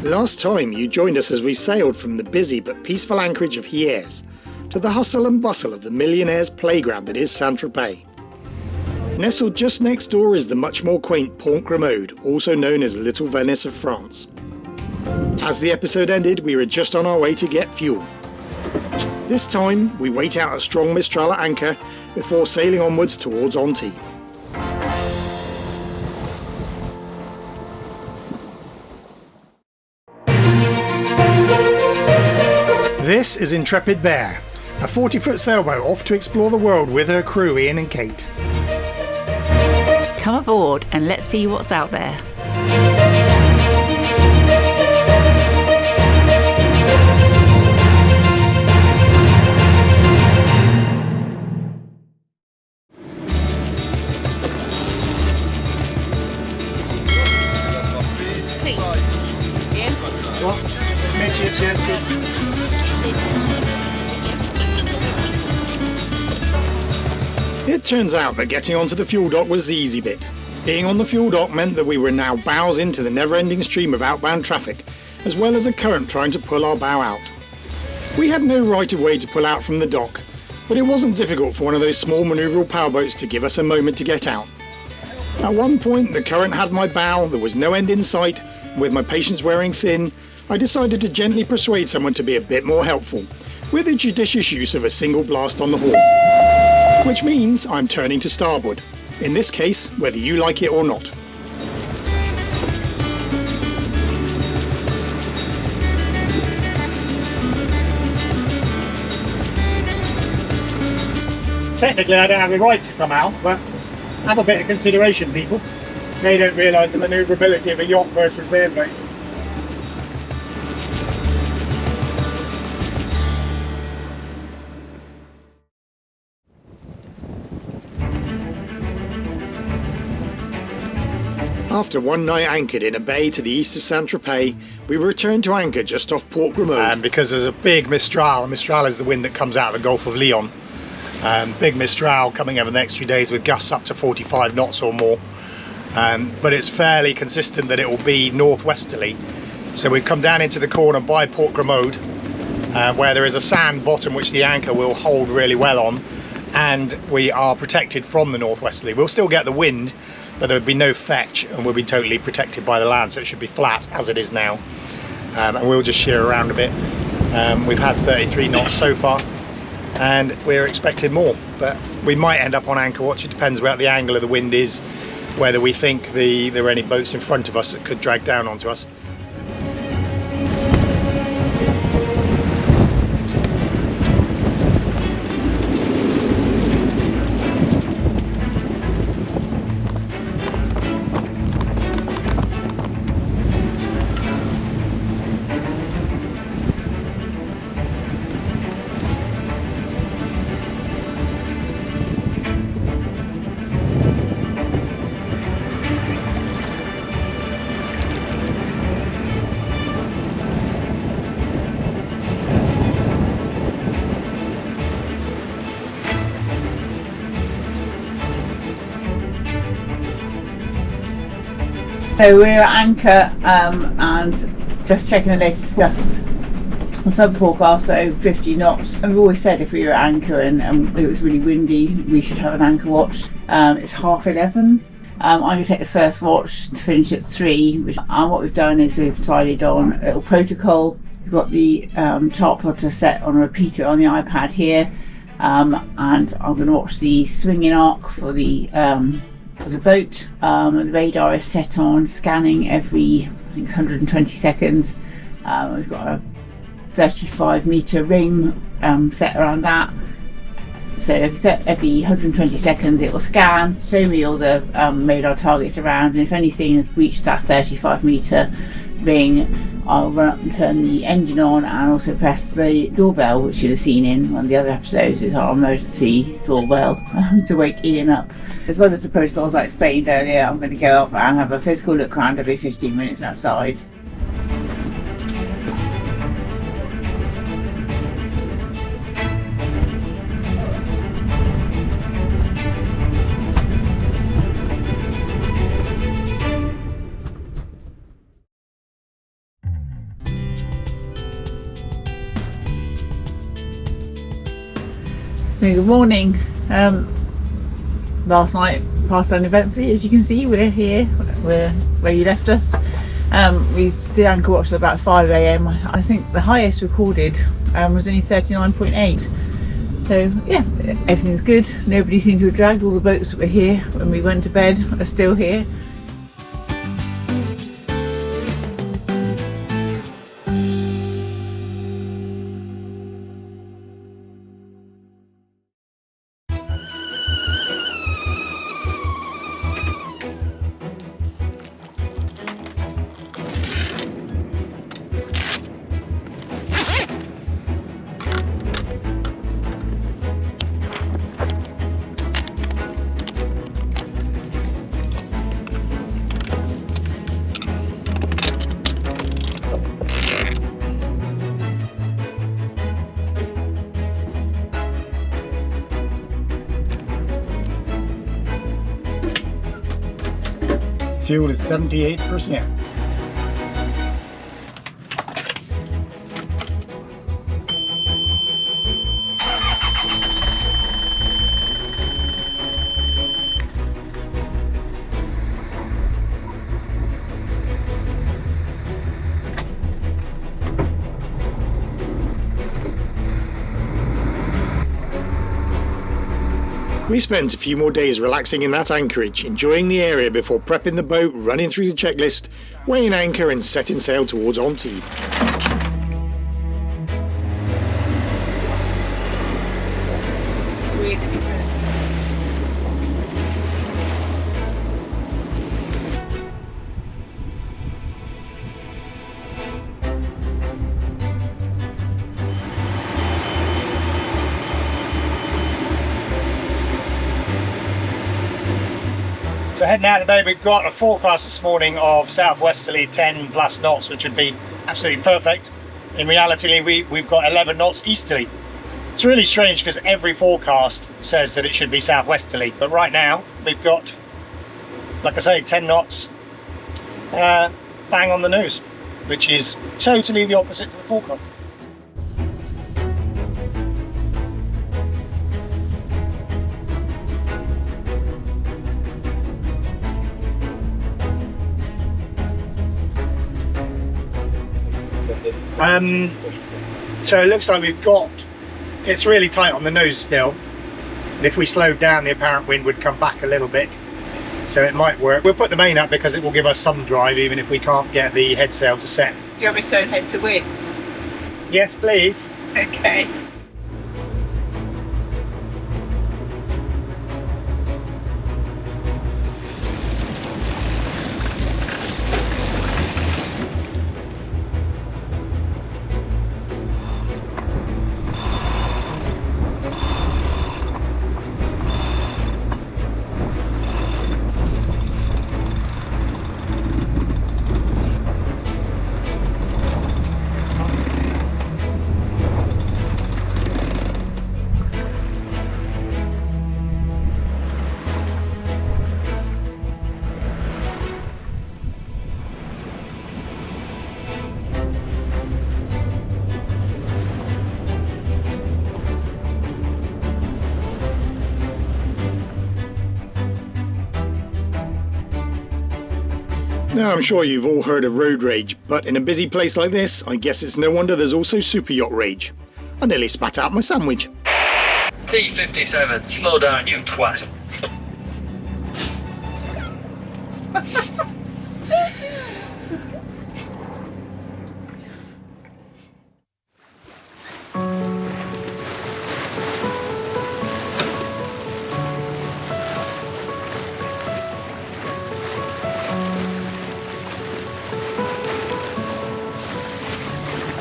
Last time you joined us as we sailed from the busy but peaceful anchorage of Hyères to the hustle and bustle of the millionaire's playground that is Saint-Tropez. Nestled just next door is the much more quaint Pont Grimaud, also known as Little Venice of France. As the episode ended, we were just on our way to get fuel. This time, we wait out a strong mistral at anchor before sailing onwards towards Antibes. This is Intrepid Bear, a 40-foot sailboat off to explore the world with her crew Ian and Kate. Come aboard and let's see what's out there. It turns out that getting onto the fuel dock was the easy bit. Being on the fuel dock meant that we were now bows into the never-ending stream of outbound traffic, as well as a current trying to pull our bow out. We had no right of way to pull out from the dock, but it wasn't difficult for one of those small manoeuvrable powerboats to give us a moment to get out. At one point the current had my bow, there was no end in sight, and with my patience wearing thin, I decided to gently persuade someone to be a bit more helpful, with the judicious use of a single blast on the horn. Which means I'm turning to starboard, in this case whether you like it or not. Technically I don't have the right to come out, but have a bit of consideration, people. They don't realise the manoeuvrability of a yacht versus their boat. After one night anchored in a bay to the east of Saint-Tropez, we returned to anchor just off Port Grimaud. Because there's a big mistral. Mistral is the wind that comes out of the Gulf of Lyon. Big mistral coming over the next few days with gusts up to 45 knots or more. But it's fairly consistent that it will be northwesterly. So we've come down into the corner by Port Grimaud, where there is a sand bottom which the anchor will hold really well on, and we are protected from the northwesterly. We'll still get the wind, but there would be no fetch, and we'll be totally protected by the land, so it should be flat as it is now. And we'll just sheer around a bit. We've had 33 knots so far, and we're expecting more, but we might end up on anchor watch. It depends where the angle of the wind is, whether we think there are any boats in front of us that could drag down onto us. So we're at anchor and just checking the latest just on sub forecast, so 50 knots. And we always said if we were at anchor and it was really windy, we should have an anchor watch. It's 11:30. I'm going to take the first watch to finish at 3. And what we've done is we've decided on a little protocol. We've got the chart plotter set on a repeater on the iPad here, and I'm going to watch the swinging arc for the boat. The radar is set on scanning every, I think, 120 seconds. We've got a 35 metre ring set around that. So every 120 seconds it will scan, show me all the radar targets around, and if anything has breached that 35 metre ring, I'll run up and turn the engine on and also press the doorbell, which you'll have seen in one of the other episodes, is our emergency doorbell to wake Ian up. As well as the protocols I explained earlier, I'm going to go up and have a physical look around every 15 minutes outside. So good morning. Last night passed uneventfully, as you can see. We're here, we're where you left us. We did anchor watch at about 5 AM. I think the highest recorded was only 39.8. So yeah, everything's good. Nobody seemed to have dragged. All the boats that were here when we went to bed are still here. Fuel is 78%. We spent a few more days relaxing in that anchorage, enjoying the area before prepping the boat, running through the checklist, weighing anchor and setting sail towards Antibes. So heading out today, we've got a forecast this morning of southwesterly 10 plus knots, which would be absolutely perfect. In reality, we've got 11 knots easterly. It's really strange because every forecast says that it should be southwesterly, but right now we've got, like I say, 10 knots bang on the nose, which is totally the opposite to the forecast. So it looks like it's really tight on the nose still, and if we slowed down the apparent wind would come back a little bit, so it might work. We'll put the main up because it will give us some drive even if we can't get the head sail to set. Do you want me to turn head to wind? Yes please. Okay. Now, I'm sure you've all heard of road rage, but in a busy place like this, I guess it's no wonder there's also super yacht rage. I nearly spat out my sandwich. T57, slow down, you twat.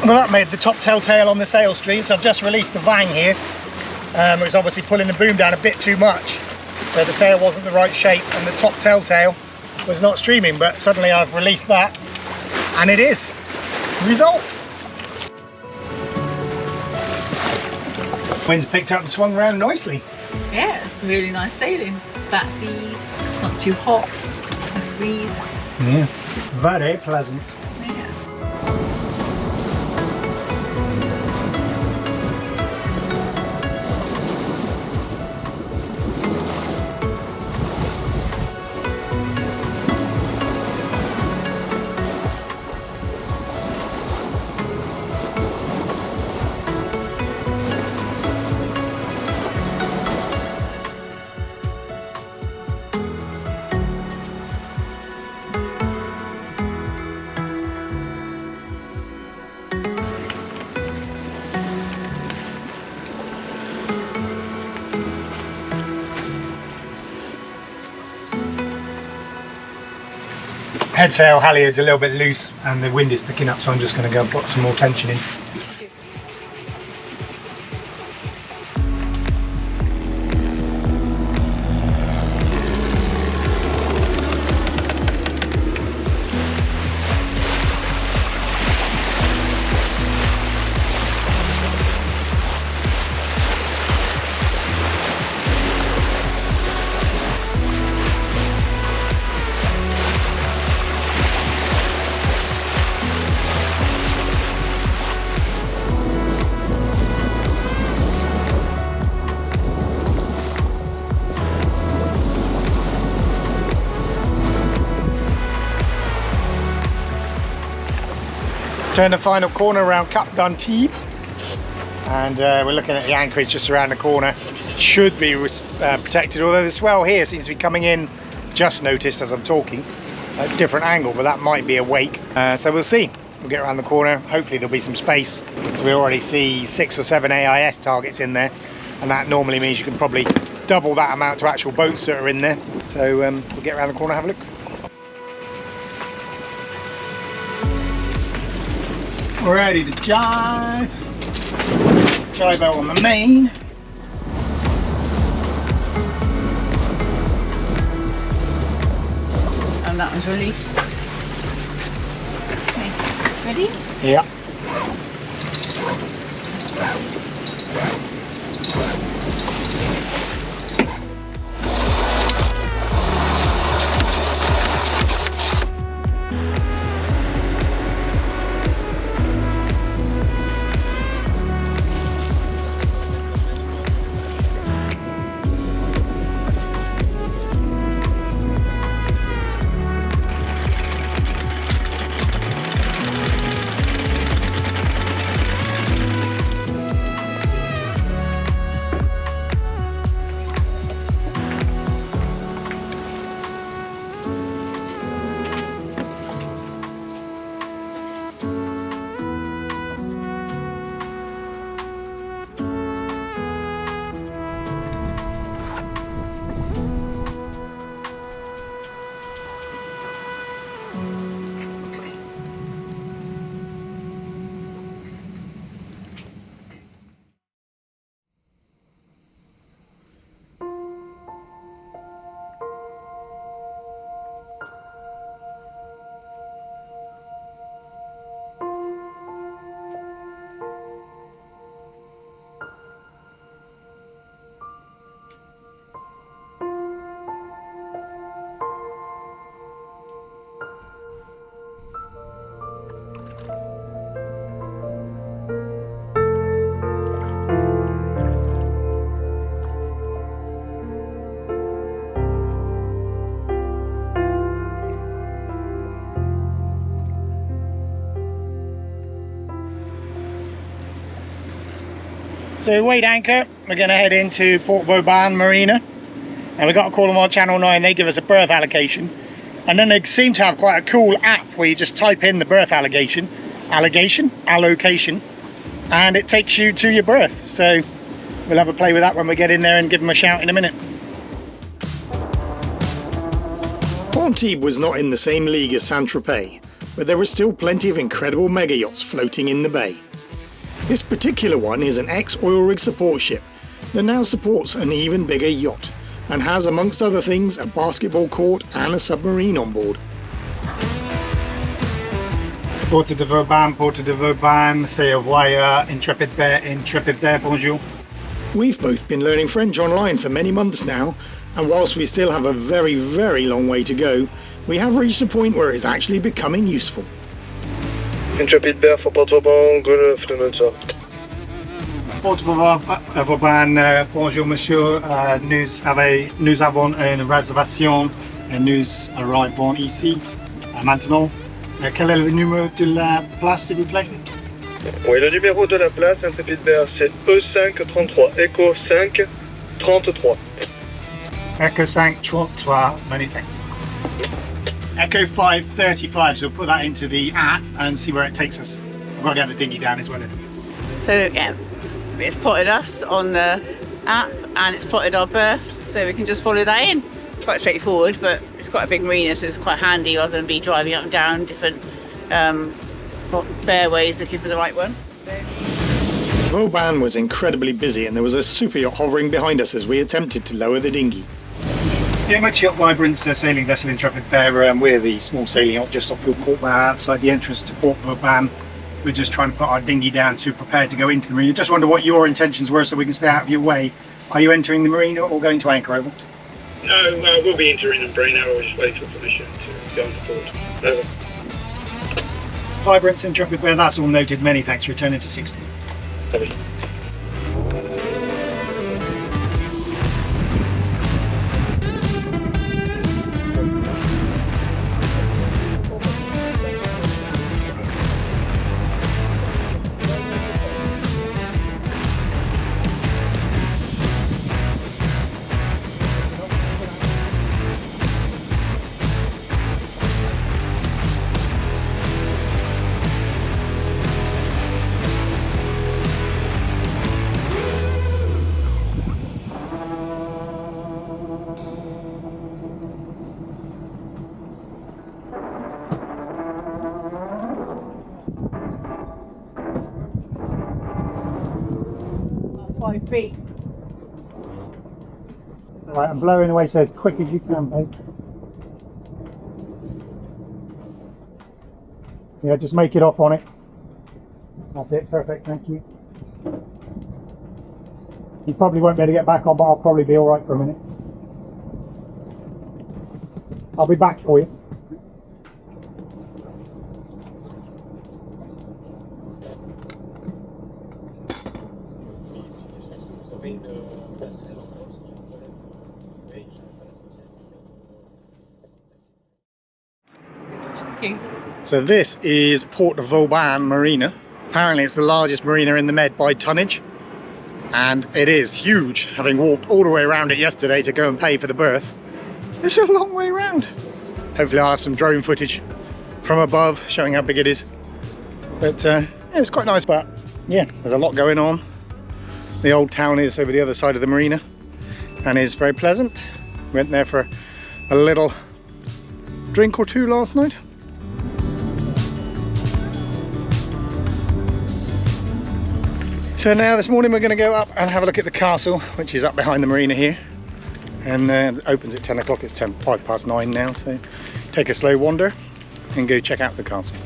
Well, that made the top telltale on the sail stream, so I've just released the vang here. It was obviously pulling the boom down a bit too much, so the sail wasn't the right shape and the top telltale was not streaming, but suddenly I've released that and it is. Result! Wind's picked up and swung around nicely. Yeah, it's really nice sailing. Flat seas, not too hot, nice breeze. Yeah, very pleasant. Head sail halyard's a little bit loose and the wind is picking up, so I'm just going to go and put some more tension in. Turn the final corner around Cote D'Azure, and we're looking at the anchorage just around the corner. Should be protected, although the swell here seems to be coming in, just noticed as I'm talking, at a different angle, but that might be a wake. So we'll see. We'll get around the corner. Hopefully there'll be some space, because we already see 6 or 7 AIS targets in there, and that normally means you can probably double that amount to actual boats that are in there. So we'll get around the corner and have a look. Ready to jive. Jive out on the main. And that was released. Okay, ready? Yeah. So weighed anchor, we're going to head into Port Vauban Marina, and we got a call on our Channel 9. They give us a berth allocation, and then they seem to have quite a cool app where you just type in the berth allocation, and it takes you to your berth. So we'll have a play with that when we get in there and give them a shout in a minute. Antibes was not in the same league as Saint-Tropez, but there were still plenty of incredible mega yachts floating in the bay. This particular one is an ex-oil rig support ship that now supports an even bigger yacht, and has, amongst other things, a basketball court and a submarine on board. Cote D'Azure, say au revoir, Intrepid Bear, bonjour. We've both been learning French online for many months now, and whilst we still have a very, very long way to go, we have reached a point where it's actually becoming useful. Intrepid Bear for Port Vauban, good afternoon, sir. Port Vauban, bonjour monsieur, nous avons une réservation et nous arrivons ici maintenant. Quel est le numéro de la place, s'il vous plaît? Oui, le numéro de la place, Intrepid Bear, c'est E533, Echo 5 33. Echo 5 33, many thanks. Echo 535, so we'll put that into the app and see where it takes us. I've got to get the dinghy down as well. So yeah, it's plotted us on the app and it's plotted our berth, so we can just follow that in. quite straightforward, but it's quite a big marina, so it's quite handy rather than be driving up and down different fairways looking for the right one. Vauban was incredibly busy and there was a super yacht hovering behind us as we attempted to lower the dinghy. Yeah, much yacht Vibrant's sailing vessel Intrepid Bear. We're the small sailing yacht just off Port Vauban outside the entrance to Port Vauban. We're just trying to put our dinghy down to prepare to go into the marina. Just wonder what your intentions were so we can stay out of your way. Are you entering the marina or going to anchor over? No, we'll be entering and Brain now. We're just waiting for permission to go on board. Over. Vibrant's Intrepid Bear, that's all noted. Many thanks. Returning to 16. Over. Feet. Right, I'm blowing away so as quick as you can, mate. Yeah, just make it off on it. That's it, perfect, thank you. You probably won't be able to get back on, but I'll probably be alright for a minute. I'll be back for you. So this is Port Vauban Marina. Apparently it's the largest marina in the Med by tonnage, and it is huge. Having walked all the way around it yesterday to go and pay for the berth, it's a long way around. Hopefully I'll have some drone footage from above showing how big it is. But yeah, it's quite nice, but yeah, there's a lot going on. The old town is over the other side of the marina and is very pleasant. Went there for a little drink or two last night. So now this morning we're going to go up and have a look at the castle, which is up behind the marina here, and it opens at 10 o'clock. It's 9:05 now, so take a slow wander and go check out the castle.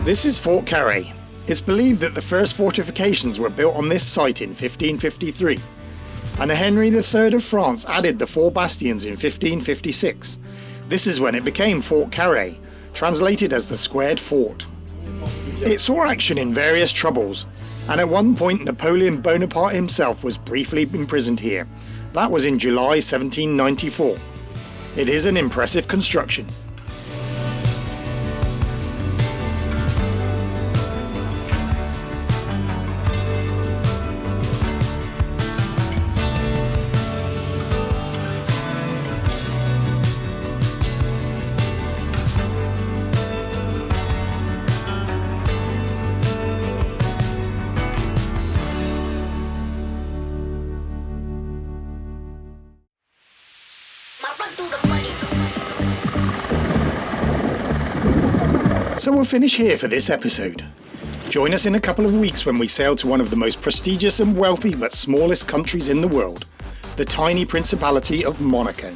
This is Fort Carré. It's believed that the first fortifications were built on this site in 1553, and Henry III of France added the 4 bastions in 1556. This is when it became Fort Carré, translated as the squared fort. It saw action in various troubles, and at one point Napoleon Bonaparte himself was briefly imprisoned here. That was in July 1794. It is an impressive construction. So we'll finish here for this episode. Join us in a couple of weeks when we sail to one of the most prestigious and wealthy but smallest countries in the world, the tiny Principality of Monaco.